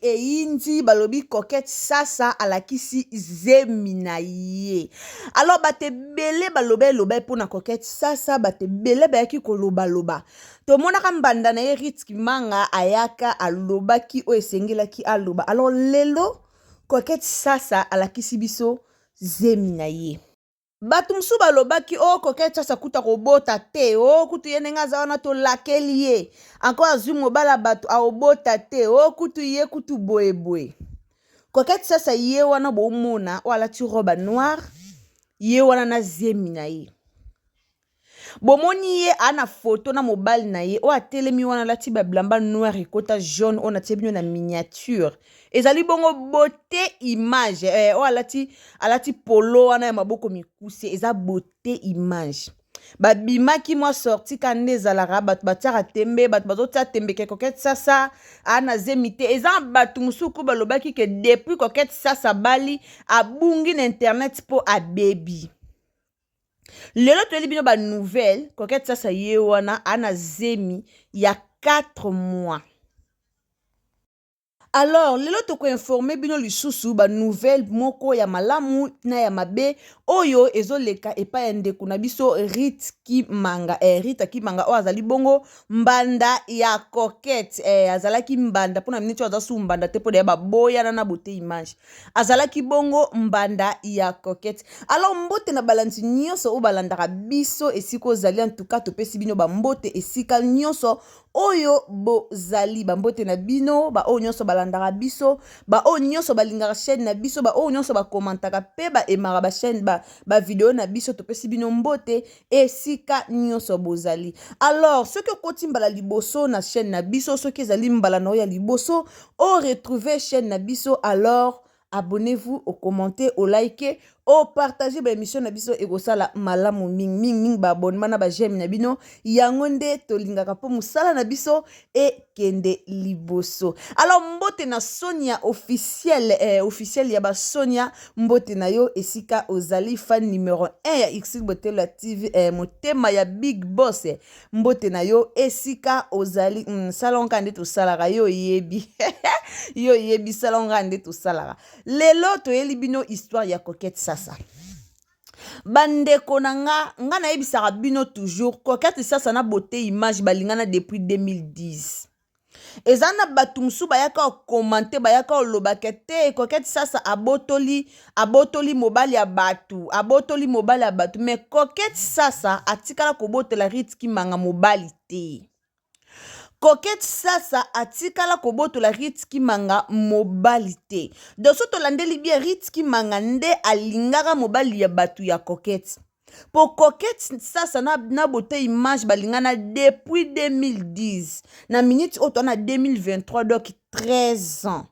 eyindi balobi coquette sasa alakisi zemi na ye. Alors bate bele baloba eloba mpona coquette sasa bate bele bayaki koloba. Tomonaka mbanda na ye Ritz Kimanga ayaka alobaki o esengelaki aloba. Alors lelo coquette sasa alakisi biso zemi na ye. Bato msu balobaki o coquette sasa kuta kobota te o kutu ye ndenge aza wana tolakeli ye encore azwi mobala bato aobota te o kutu ye kutu boyeboye. Coquette sasa ye wana bomona o alati robe noire ye wana na zemi na ye. Bomoni ye ana photo na mobile na ye o atelemi wana alati babilamba noire ekota jaune o natie bino na miniature. Ezali bongo beauté image o alati polo wana ya maboko mikuse eza beauté image. Babimaki mwa sorti kande ezalaka bato batiaka tembe bato bazotia tembe ke coquette sasa ana zemi te eza bato musuku balobaki ke depuis coquette sasa bali abungi na internet po abebi. Lelo toyeli bino ba nouvelle coquette sasa ye wana ana zemi ya 4 mois. Alors, lelo toko informer bino lisusu ba nouvelle moko ya malamu na ya mabe oyo ezoleka epa ya ndeko na biso Ritz Kimanga. Ritz Kimanga o azali bongo mbanda ya coquette. Azalaki mbanda pona miniti o azasu mbanda te po de ba boya na beauté image. Azalaki bongo mbanda ya coquette. Alors mbote na balanti nyonso o balandaka biso esika ozali en tout cas topesi bino ba mbote esika nyonso oyo bozali ba mbote na bino ba oyo nyonso balandaka biso ba oyo nyonso balingaka chaîne na biso ba oyo nyonso bakomantaka pe ba emaka ba chaîne ba video na biso topesi bino mbote esika nyonso bozali. Alors soki okoti mbala liboso na chaîne na biso soki ezali mbala na oya liboso o retrouver chaîne na biso alors abonnez-vous, au commenter, au liker, au partager ba émission na biso ekosala malamu ming ba abonnement na ba j'aime na bino yango nde tolingaka po musala na biso e kende liboso. Alors mbote na Sonia officiel ya ba Sonia mbote na yo esika ozali fan numéro 1 ya X Botelo TV motema ya Big Boss mbote na yo esika ozali salon kande to salara yo yebi yo yebi salon kande to salara. Lelo toyeli bino histoire ya coquette sasa. Bandeko na nga na yebisaka bino toujours coquette sasa na beauté image balingana depuis 2010. Ezana bato musu bayaka commenter bayaka lobaka te coquette sasa abotoli mobali ya batu mais coquette sasa atikala kobotela Ritz Kimanga mobali te. Coquette sasa atikala kobotola Ritz Kimanga mobali te. Donc soto landeli bien Ritz Kimanga nde alingaka mobali ya batu ya coquette. Pour coquette sasa na beauté image balingana depuis 2010. Na minute auto na 2023 donc 13 ans.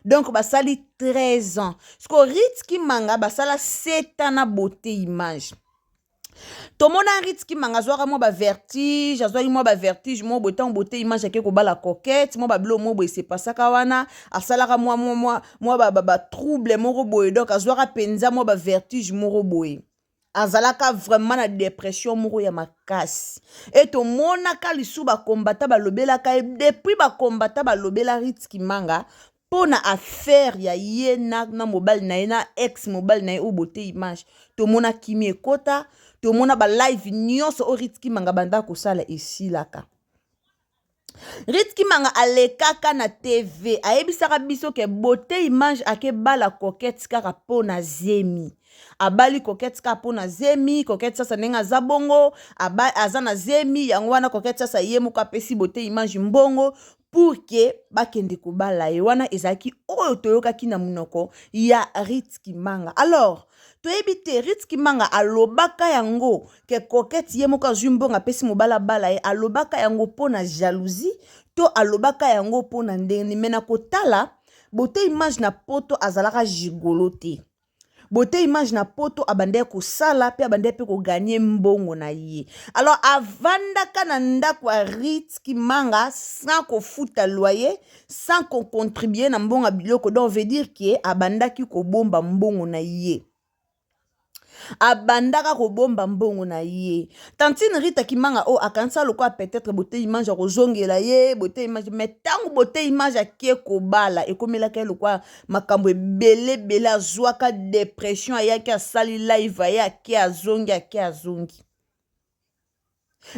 Donc basali 13 ans. Parce que Ritz Kimanga basala 7 ans na beauté image. Tomona Ritz Kimanga zwaka mo ba vertige, azwaki mo ba vertige mo botan beauté image ake ko bala coquette, mo ba blo mo bo se pasaka wana, asalaka mo ba trouble mo roboye donc azwaka penza mo ba vertige mo roboye. Azalaka vraiment na dépression moko ya makasi. Et tomona ka lisu ba kombata ba lobela ka depuis ba kombata ba lobela Ritz Kimanga pona affaire ya ye na mobile na ye na ex mobile na ye ou beauté image. Tomona kimi ekota tomona ba live nyonso o Ritz Kimanga banda kosala esilaka. Ritz Kimanga alekaka na TV ayebisaka biso ke beauté image ake bala coquette kaka pona zemi. Abali coquette kaka pona zemi, coquette sasa nenga aza bongo, aza na zemi yango wana coquette sasa ye moko apesi beauté image mbongo pour que bakende kobala ye wana ezaki oyo toyokaki na munoko ya Ritz Kimanga. Alors toyebite Ritz Kimanga alobaka yango ke coquette ye moko azwi mbongo apesi mobala bala ye alobaka yango pona jalousie to alobaka yango pona ndenge mena kotala beauté image na poto azalaka gigolo te. beauté image na poto abandaki kosala pe abandaki pe koganye mbongo na ye. Alors avandaka na ndako ya Rit Kimanga sans kofuta loyer, sans qu'on contribue na mbongo biloko, donc veut dire que abandaki kobomba mbongo na ye. Abandaka kobomba mbongo na ye. Tantine Rita Kimanga o akansa lokwa peut-être beauté image ya kozongela ye, beauté image, mais tango beauté image akie kobala ekomelaka lokwa makambo ebele bele azwaka dépression ayaki asali live ayaki azongi.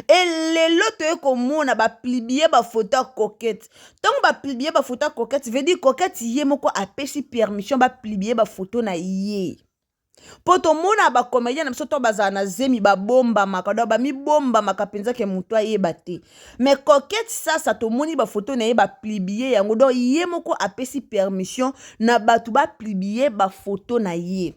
Et lelo toye komona ba plibie ba photo coquette. Tango ba plibie ba photo coquette veut dire coquette ye moko apesi permission ba plibie ba photo na ye. Poto mona ba comédien na biso to bazana na zemi ba bomba makado ba mi bomba makapenza ke muto ayeba te. Mais coquette ça to moni ba photo na ye ba plibie yango do ye moko apesi permission na batu ba plibie ba photo na ye.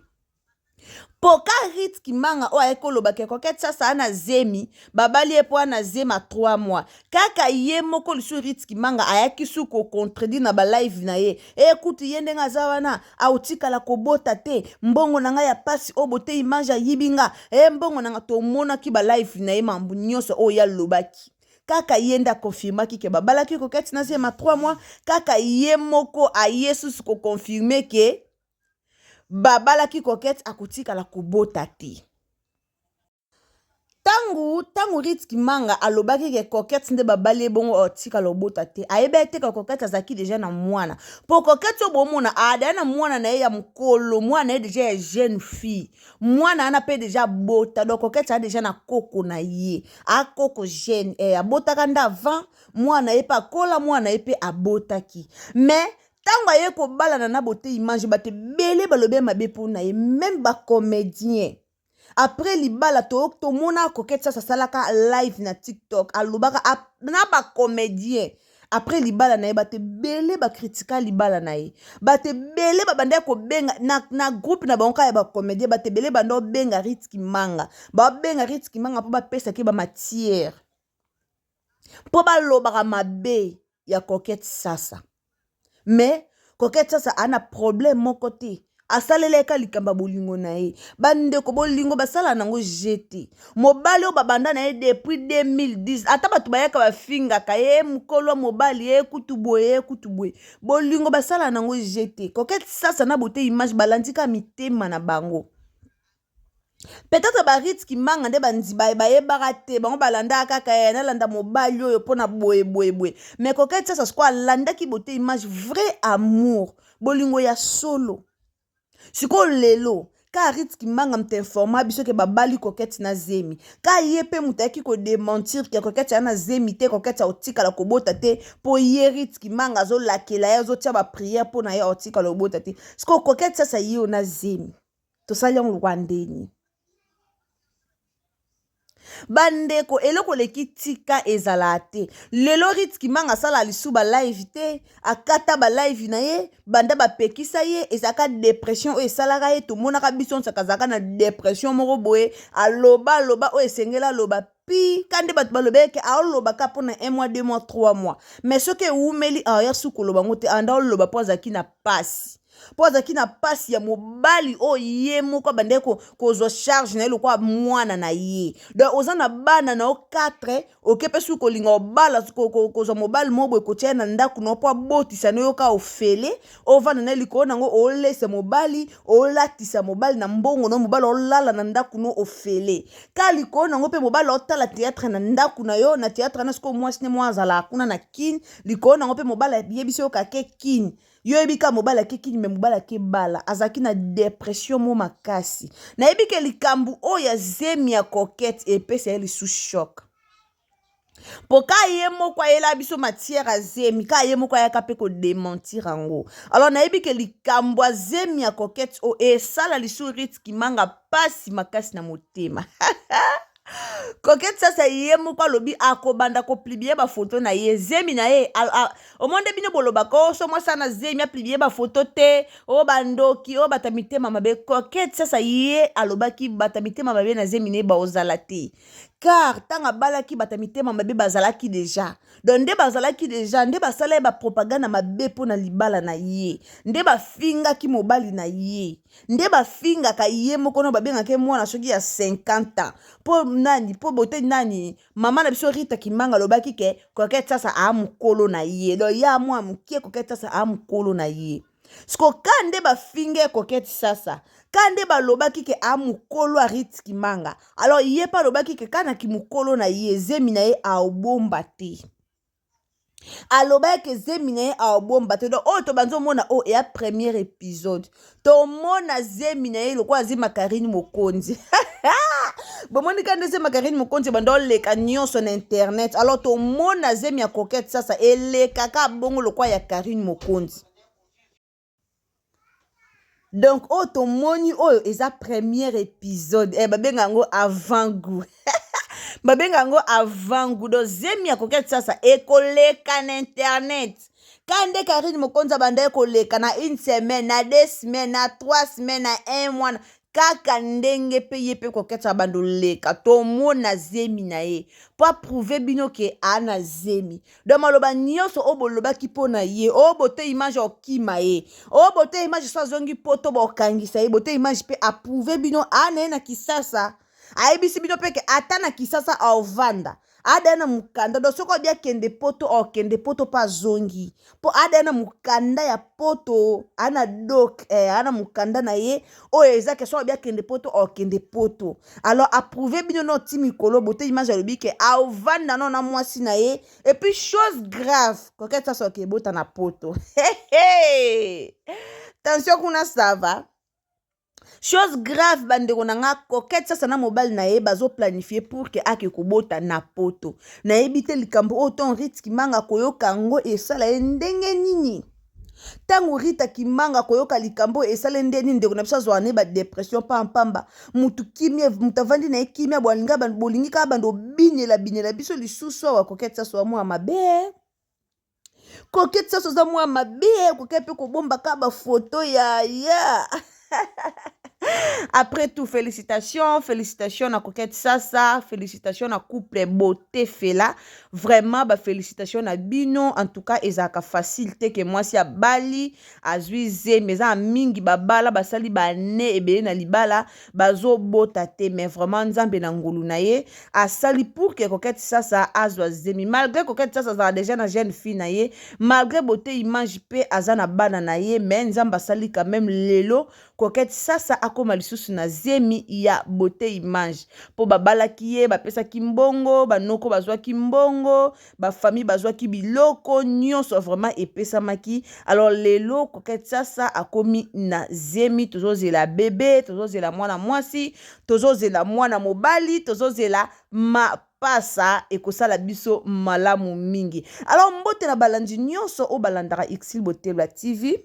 Poka Rit Kimanga o ayekoloba ke coquette ça na zemi babali epo na zema 3 mois kaka ye moko lisu Rit Kimanga ayaki su ko contredire na ba live na ye écoute ye ndenga zawana autikala kobota te mbongo nanga ya pasi o beauté image yibinga mbongo nanga to mona ki ba live na ye mambu nyonso o ya lobaki kaka yenda confirmaki ke babalaki coquette na zema 3 mois kaka ye moko ayesu ko confirmer ke babalaki coquette akutika la kobota te. Tangu Rit Kimanga alobaki ke coquette nde babali bongo otika lobota te. Ayeba ete ka coquette azaki déjà na mwana. Po coquette o bomona ada na mwana na ye ya mukolo, mwana ye déjà jeune fille. Mwana ana pe déjà bota. Donc coquette a déjà na koko na ye. A koko jeune abota kanda avant mwana ye pa kola mwana ye pe abotaki. Mais tango aye kobala na beauté image bate bele balobe mabe pona ye même ba comédien. Après libala to mona coquette ça salaka live na TikTok alobaka na ba comédien. Après libala na ye bate bele ba critica libala na ye. Bate bele ba bande ko benga na groupe na banka ya ba comédien bate bele bando benga Rit Kimanga. Ba benga Rit Kimanga po ba pesa ke ba matière. Po ba lobaka mabe ya coquette sasa. Mais coquette ça a un problème mon côté. Asaleleka likamba bolingo na ye. Bande ko bolingo basala nango jeté. Mobali o babanda na ye depuis 2010. Ata batu bayaka ba finga ka ye mukolo mobali ye kutuboye. Bolingo basala nango jeté. Coquette ça na beauté image balandika mitema na bango. Peut-être ba Rit Kimanga nde banzi baye barate bango balanda kaka na landa mobali oyo pona boye. Mais coquette ça quoi landa ki beauté image vrai amour bolingo ya solo. Siko lelo ka Rit Kimanga m'informa biso ke babali coquette na zemi. Ka yepe mutaki ko démentir ke coquette na zemi te coquette otika la kobota te po ye Rit Kimanga zo lakela ya zo tia ba prière po na ya otika la kobota te. Siko coquette ça yo na zemi. To sali on rwandeni. Bandeko eloko leki tika ezalate lelo Rit Kimanga sala lisu ba live te akata ba live na ye banda ba pekisa ye ezaka dépression o esalaka ye to monaka biso nsakazaka na dépression moko boye aloba o esengela loba pi kande bat balobeke a loba ka pona 1 mois 2 mois 3 mois mais ce que umeli a ya sukoloba ngote anda loba poza kina pasi poza kina pasi ya mobali o ye moko bandeko kozo charge na lo kwa mwana na ye donc ozana bana na o 4 okepe su kolinga obala kozo mobali mobo ekotia na ndaku no po botisa no yoka ofele ovana na liko nango olese mobali olatisa mobali na mbongo no mobali olala na ndaku no ofele ka liko nango pe mobali otala théâtre na ndaku na yo na théâtre na sko mwasi ne mwazala kuna na kin liko nango pe mobali yebiso yoka ke kin yo ebika mobala kekini me mobala ke bala azaki na dépression mo makasi na ebike likambu o ya zemi ya coquette epesa ye lisu choc po ka ye moko ayela biso matière a zemi ka ye moko ayaka pe ko démentir ango alors na ebike likambu a zemi ya coquette o esala lisu Rit Kimanga pasi makasi na motema Coquette sasa ye moko alobi akobanda koplibie bafoto na ye zemi na ye omonde bino bolobaka so mwasi ana zemi aplibie bafoto te o bandoki o bata mitema mabe. Coquette sasa ye alobaki bata mitema mabe na zemi na ye baozala te, car ntango abalaki bata mitema mabe bazalaki deja. Donc nde bazalaki deja nde basala ye bapropaganda mabe mpo na libala na ye, nde bafingaki mobali na ye, nde bafingaka ye moko no babengaki mwana soki ya 50 ans po nani po bote nani mama na biso Rita Kimanga alobaki ke Coquette sasa amukolo na ye. Donc ya mwa mukie Coquette sasa amukolo na ye. Siko kande bafinge Coquette sasa kande balobaki ke amukolo a Rita Kimanga, alors ye pa lobaki ke kana kimukolo na ye zemi na ye aobomba te, alobaki zemi na ye aobomba te. Donc oyo tobanzo mona o ya premier épisode tomona zemi na ye lokwa azima Karine Mokonzi bomoni kande zema Karine Mokonzi bando leka nyonso na internet, alors tomona zemi ya Coquette sasa elekaka bongo lokwa ya Karine Mokonzi. Donc oyo tomoni oyo eza premier épisode babenga yango avant goût babenga yango avant goût. Donc zemi ya Coquette sasa ekoleka na internet kande Karine Mokonzi abanda ekoleka na 1 semaine na 2 semaines na 3 semaines na 1 mois kaka ndenge pe ye pe Coquette abando leka tomona zemi na ye po approuver bino ke ana zemi. Donc maloba nyonso o bolobaki po na ye o bote image okima ye o bote image so azongi poto bokangisa ye bote image pe approuver bino ana ye na Kisasa ayebisi bino pe ke ata na Kisasa aovanda ada na mukanda. Donc soko bia kende poto okende poto pa zongi po ada na mukanda ya poto ana dok ana mukanda na ye oyo eza ke soko bia kende poto okende poto. Alors approuver bino no timi kolo bote image alobi ke aovanda no na mwasi na ye. Et puis chose grave Coquette sasa soki bota na poto tension kuna sava. Chose grave bandeko na nga Coquette sasa na mobile na ye bazo planifier pour que ake kobota na poto. Na ebite likambo oton Rita Kimanga koyoka ngo esala ye ndenge nini. Tango Rita Kimanga koyoka likambo esala ndenge ndeko na biso azwane ba depression pamba mutu kimia mutavandi na kimia bolinga bolingi ka bando binela biso lisusu wa Coquette sasa mwa mabe. Coquette sasa za mwa mabe Coquette pe kobomba ka ba photo ya Après tout, félicitations à Coquette sasa, félicitations à couple beauté fela. Vraiment, félicitations à Bino. En tout cas, ezaka facilité que moi si à Bali, à Zuize, mais à mingi babala, basali bane ebe na libala, bazo botate, mais vraiment nzambe na ngulu na ye, a sali pour que Coquette sasa azwa zemi. Malgré Coquette sasa za déjà na jeune fille na ye, malgré beauté image pe azana bana na ye, mais nzamba sali quand même lelo Coquette sasa akoma lisusu na zemi ya beauté image po babalaki ye bapesaki mbongo banoko bazwaki mbongo bafamille bazwaki biloko nyonso vraiment epesamaki. Alors lelo Coquette sasa akomi na zemi tozozela bébé tozozela mwana mwasi tozozela mwana mobali tozozela pasa ekosala biso malamu mingi. Alors mbote na balandi nyonso o balandaka Exil Botelwa TV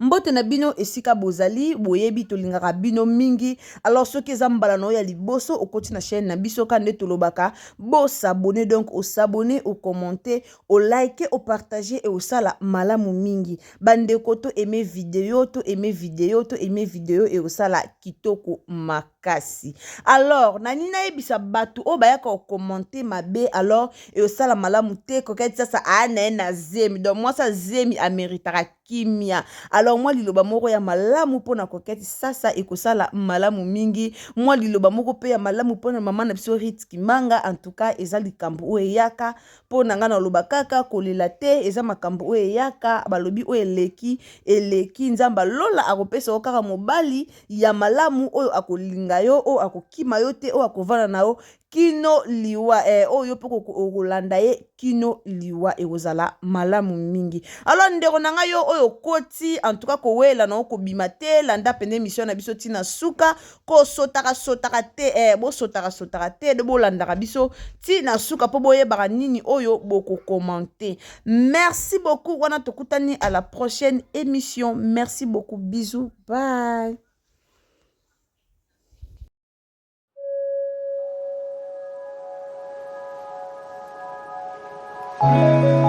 mbote na bino esika bozali boyebi tolingaka bino mingi. Alors soki eza mbala no ya liboso okoti na chaîne na biso kande tolobaka bo s'abonner, donc au s'abonner, au commenter, au liker, au partager et au sala malamu mingi. Bandeko to aimer vidéo et au sala kitoko makasi. Alors nani na ebisa batu o bayaka o commenter mabe alors et au sala malamu te Coquette sasa ana na zemi. Donc moi ça zemi améritera kimia. Alors moi liloba moko ya malamu pona Coquette sasa ekosala malamu mingi. Moi liloba moko pe ya malamu pona mama na biso Rita Kimanga. En tout cas eza likambo o eyaka pona nga na loba kaka kolela te eza makambo o eyaka balobi o eleki nzamba lola akopesa okaka mobali ya malamu oyo akolinga yo o akokima yo te o akovana na yo kino liwa oyo pe kolanda ye kino liwa ekozala malamu mingi. Alors ndeko na nga yo oyo koti en tout cas kowela na okobima te landa pene mission na biso tina suka ko sotaka te bo sotaka te de bolandaka biso tina suka po boyebaka nini oyo boko commenter. Merci beaucoup wana tokutani à la prochaine émission. Merci beaucoup, bisous, bye. Thank you.